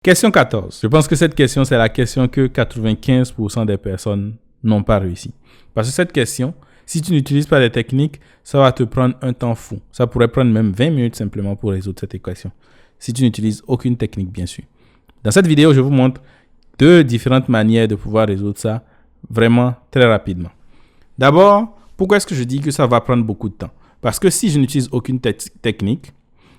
Question 14. Je pense que cette question, c'est la question que 95% des personnes n'ont pas réussi. Parce que cette question, si tu n'utilises pas des techniques, ça va te prendre un temps fou. Ça pourrait prendre même 20 minutes simplement pour résoudre cette équation. Si tu n'utilises aucune technique, bien sûr. Dans cette vidéo, je vous montre deux différentes manières de pouvoir résoudre ça vraiment très rapidement. D'abord, pourquoi est-ce que je dis que ça va prendre beaucoup de temps? Parce que si je n'utilise aucune technique,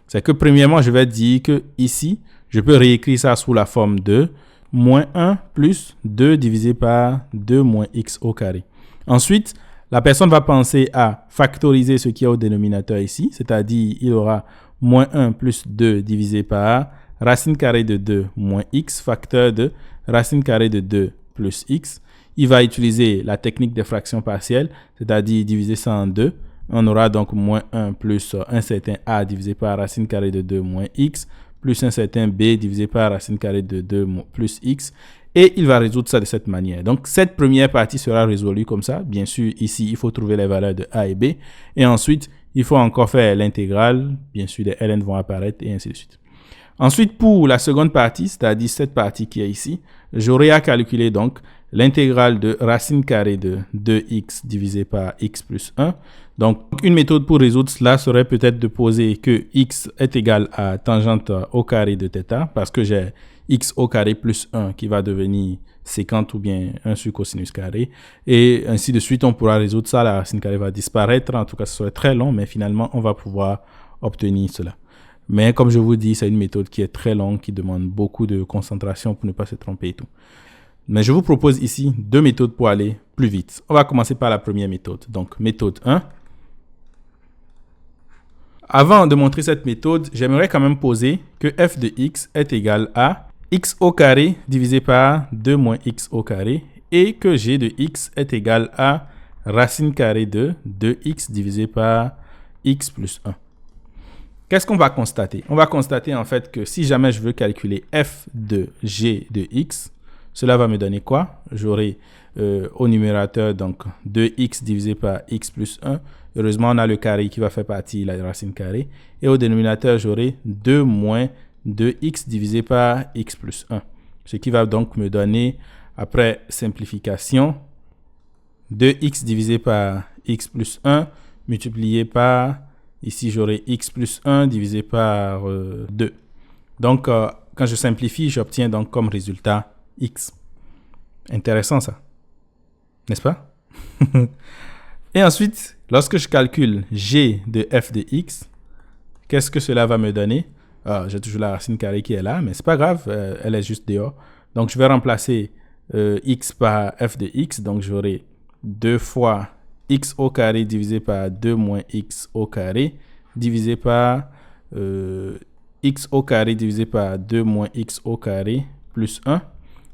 c'est que premièrement, je vais dire que ici, je peux réécrire ça sous la forme de moins 1 plus 2 divisé par 2 moins x au carré. Ensuite, la personne va penser à factoriser ce qui est au dénominateur ici, c'est-à-dire il aura moins 1 plus 2 divisé par racine carrée de 2 moins x facteur de racine carrée de 2 plus x. Il va utiliser la technique des fractions partielles, c'est-à-dire diviser ça en 2. On aura donc moins 1 plus un certain a divisé par racine carrée de 2 moins x plus un certain b divisé par racine carrée de 2 plus x. Et il va résoudre ça de cette manière. Donc, cette première partie sera résolue comme ça. Bien sûr, ici, il faut trouver les valeurs de a et b. Et ensuite, il faut encore faire l'intégrale. Bien sûr, les ln vont apparaître et ainsi de suite. Ensuite, pour la seconde partie, c'est-à-dire cette partie qui est ici, j'aurai à calculer donc l'intégrale de racine carrée de 2x divisé par x plus 1. Donc, une méthode pour résoudre cela serait peut-être de poser que x est égal à tangente au carré de θ, parce que j'ai x au carré plus 1 qui va devenir sécante ou bien 1 sur cosinus carré. Et ainsi de suite, on pourra résoudre ça, la racine carrée va disparaître. En tout cas, ce serait très long, mais finalement, on va pouvoir obtenir cela. Mais comme je vous dis, c'est une méthode qui est très longue, qui demande beaucoup de concentration pour ne pas se tromper et tout. Mais je vous propose ici deux méthodes pour aller plus vite. On va commencer par la première méthode. Donc, méthode 1. Avant de montrer cette méthode, j'aimerais quand même poser que f de x est égal à x au carré divisé par 2 moins x au carré et que g de x est égal à racine carrée de 2x divisé par x plus 1. Qu'est-ce qu'on va constater? On va constater en fait que si jamais je veux calculer f de g de x, cela va me donner quoi? J'aurai au numérateur donc 2x divisé par x plus 1. Heureusement, on a le carré qui va faire partie de la racine carrée. Et au dénominateur, j'aurai 2 moins 2x divisé par x plus 1. Ce qui va donc me donner, après simplification, 2x divisé par x plus 1 multiplié par, ici j'aurai x plus 1 divisé par 2. Donc, quand je simplifie, j'obtiens donc comme résultat x. Intéressant ça, n'est-ce pas? Et ensuite, lorsque je calcule g de f de x, qu'est-ce que cela va me donner? J'ai toujours la racine carrée qui est là, mais c'est pas grave, elle est juste dehors. Donc, je vais remplacer x par f de x. Donc, j'aurai 2 fois x au carré divisé par 2 moins x au carré divisé par x au carré divisé par 2 moins x au carré plus 1.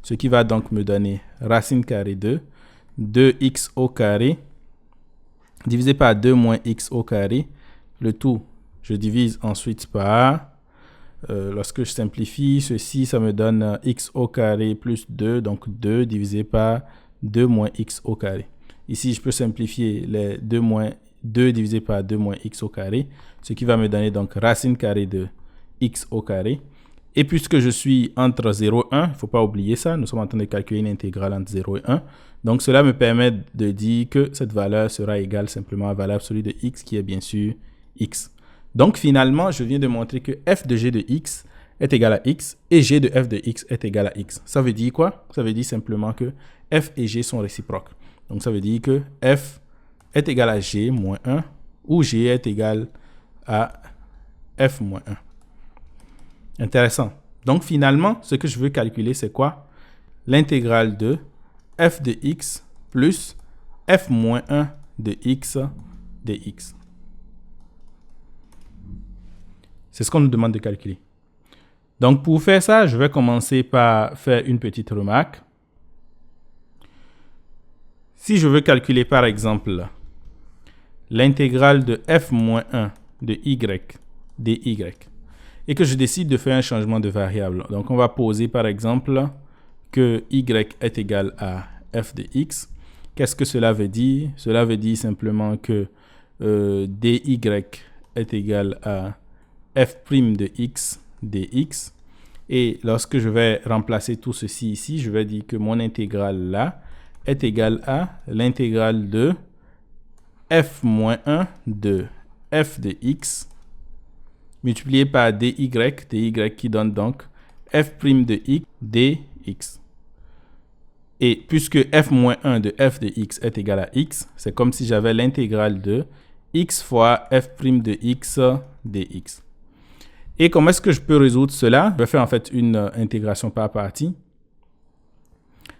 Ce qui va donc me donner racine carrée de 2x au carré divisé par 2 moins x au carré. Le tout, je divise ensuite par, lorsque je simplifie, ceci, ça me donne x au carré plus 2, donc 2 divisé par 2 moins x au carré. Ici, je peux simplifier les 2 divisé par 2 moins x au carré, ce qui va me donner donc racine carrée de x au carré. Et puisque je suis entre 0 et 1, il ne faut pas oublier ça, nous sommes en train de calculer une intégrale entre 0 et 1. Donc, cela me permet de dire que cette valeur sera égale simplement à la valeur absolue de x, qui est bien sûr x. Donc, finalement, je viens de montrer que f de g de x est égal à x et g de f de x est égal à x. Ça veut dire quoi? Ça veut dire simplement que f et g sont réciproques. Donc, ça veut dire que f est égal à g moins 1 ou g est égal à f moins 1. Intéressant. Donc, finalement, ce que je veux calculer, c'est quoi? L'intégrale de f de x plus f moins 1 de x dx. C'est ce qu'on nous demande de calculer. Donc, pour faire ça, je vais commencer par faire une petite remarque. Si je veux calculer, par exemple, l'intégrale de f moins 1 de y dy, et que je décide de faire un changement de variable. Donc, on va poser par exemple que y est égal à f de x. Qu'est-ce que cela veut dire? Cela veut dire simplement que dy est égal à f' de x dx Et lorsque je vais remplacer tout ceci ici, je vais dire que mon intégrale là est égale à l'intégrale de f moins 1 de f de x multiplié par dy qui donne donc f' de x dx. Et puisque f moins 1 de f de x est égal à x, c'est comme si j'avais l'intégrale de x fois f' de x dx. Et comment est-ce que je peux résoudre cela? Je vais faire en fait une intégration par partie.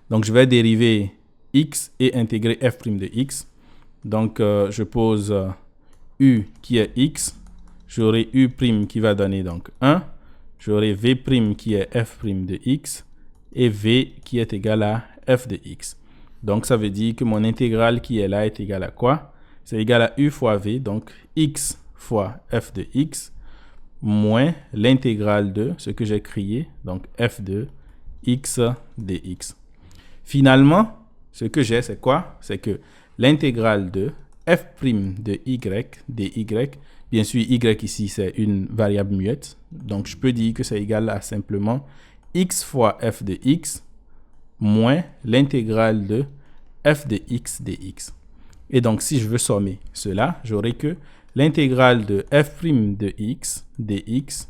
Donc, je vais dériver x et intégrer f' de x. Donc, je pose u qui est x. J'aurai u' qui va donner donc 1. J'aurai v' qui est f' de x. Et v qui est égal à f de x. Donc, ça veut dire que mon intégrale qui est là est égale à quoi? C'est égal à u fois v, donc x fois f de x, moins l'intégrale de ce que j'ai créé, donc f de x dx. Finalement, ce que j'ai, c'est quoi? C'est que l'intégrale de f' de y dy, bien sûr, y ici, c'est une variable muette, donc je peux dire que c'est égal à simplement x fois f de x moins l'intégrale de f de x dx. Et donc, si je veux sommer cela, j'aurai que l'intégrale de f' de x dx,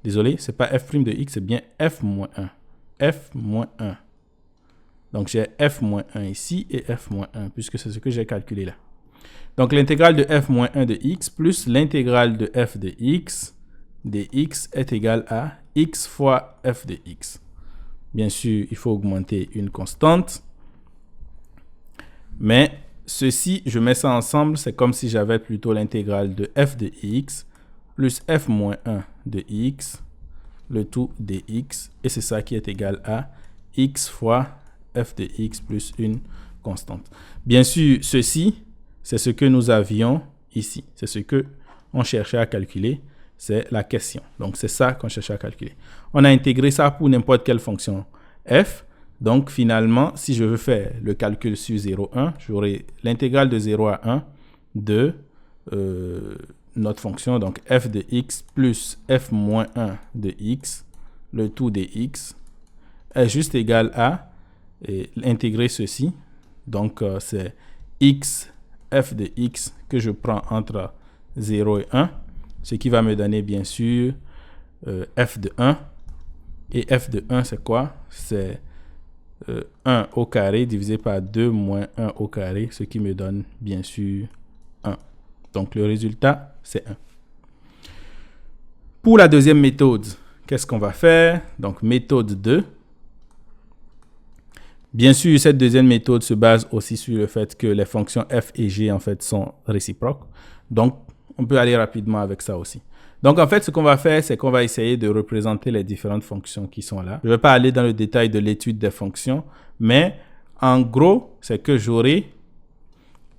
désolé, c'est pas f' de x, c'est bien f moins 1. f moins 1. Donc, j'ai f moins 1 ici et f moins 1, puisque c'est ce que j'ai calculé là. Donc, l'intégrale de f moins 1 de x plus l'intégrale de f de x dx est égale à x fois f de x. Bien sûr, il faut augmenter une constante. Mais ceci, je mets ça ensemble, c'est comme si j'avais plutôt l'intégrale de f de x plus f moins 1 de x, le tout dx, et c'est ça qui est égal à x fois f de x plus une constante. Bien sûr, ceci, c'est ce que nous avions ici. C'est ce que on cherchait à calculer, c'est la question. Donc, c'est ça qu'on cherchait à calculer. On a intégré ça pour n'importe quelle fonction f. Donc, finalement, si je veux faire le calcul sur 0, 1, j'aurai l'intégrale de 0 à 1 de notre fonction, donc f de x plus f moins 1 de x, le tout de x, est juste égal à intégrer ceci. Donc, c'est x, f de x que je prends entre 0 et 1, ce qui va me donner, bien sûr, f de 1. Et f de 1, c'est quoi? C'est 1 au carré divisé par 2 moins 1 au carré, ce qui me donne bien sûr 1. Donc le résultat, c'est 1. Pour la deuxième méthode, qu'est-ce qu'on va faire? Donc méthode 2. Bien sûr, cette deuxième méthode se base aussi sur le fait que les fonctions f et g en fait sont réciproques. Donc on peut aller rapidement avec ça aussi. Donc, en fait, ce qu'on va faire, c'est qu'on va essayer de représenter les différentes fonctions qui sont là. Je ne vais pas aller dans le détail de l'étude des fonctions, mais en gros, c'est que j'aurai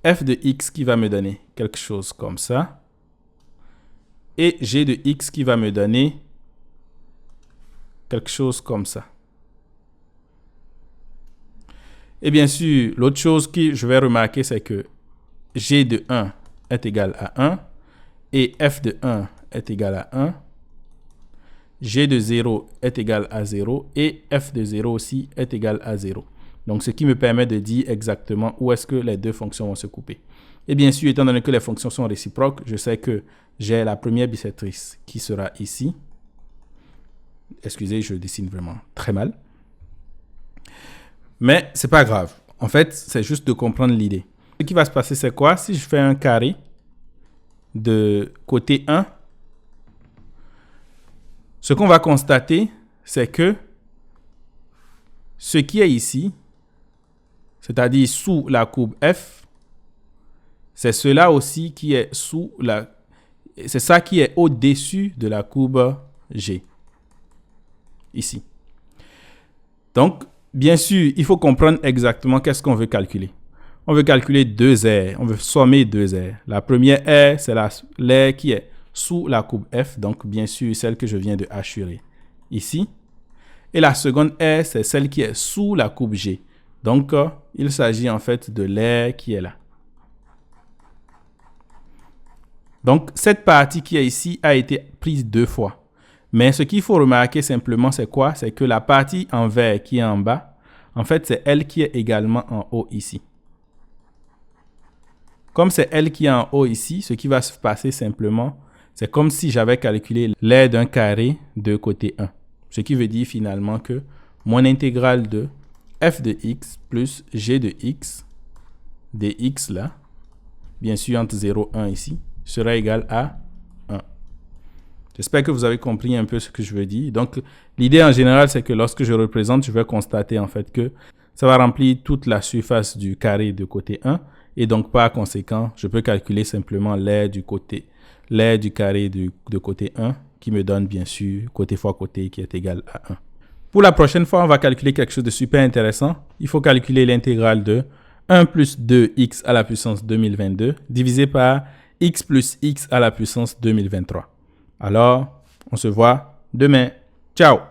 f de x qui va me donner quelque chose comme ça et g de x qui va me donner quelque chose comme ça. Et bien sûr, l'autre chose que je vais remarquer, c'est que g de 1 est égal à 1 et f de 1 est égal à 1, g de 0 est égal à 0 et f de 0 aussi est égal à 0. Donc, ce qui me permet de dire exactement où est-ce que les deux fonctions vont se couper. Et bien sûr, étant donné que les fonctions sont réciproques, je sais que j'ai la première bisectrice qui sera ici. Excusez, je dessine vraiment très mal. Mais c'est pas grave. En fait, c'est juste de comprendre l'idée. Ce qui va se passer, c'est quoi? Si je fais un carré de côté 1, ce qu'on va constater, c'est que ce qui est ici, c'est-à-dire sous la courbe F, c'est cela aussi qui est sous la... C'est ça qui est au-dessus de la courbe G. Ici. Donc, bien sûr, il faut comprendre exactement qu'est-ce qu'on veut calculer. On veut calculer deux aires. On veut sommer deux aires. La première aire, c'est l'aire qui est sous la courbe F, donc bien sûr celle que je viens de hachurer ici. Et la seconde aire, c'est celle qui est sous la courbe G. Donc, il s'agit en fait de l'aire qui est là. Donc, cette partie qui est ici a été prise deux fois. Mais ce qu'il faut remarquer simplement, c'est quoi? C'est que la partie en vert qui est en bas, en fait, c'est elle qui est également en haut ici. Comme c'est elle qui est en haut ici, ce qui va se passer simplement, c'est comme si j'avais calculé l'aire d'un carré de côté 1. Ce qui veut dire finalement que mon intégrale de f de x plus g de x, dx là, bien sûr entre 0 et 1 ici, sera égal à 1. J'espère que vous avez compris un peu ce que je veux dire. Donc, l'idée en général, c'est que lorsque je représente, je vais constater en fait que ça va remplir toute la surface du carré de côté 1. Et donc, par conséquent, je peux calculer simplement l'aire du carré de côté 1 qui me donne bien sûr côté fois côté qui est égal à 1. Pour la prochaine fois, on va calculer quelque chose de super intéressant. Il faut calculer l'intégrale de 1 plus 2x à la puissance 2022 divisé par x plus x à la puissance 2023. Alors, on se voit demain. Ciao!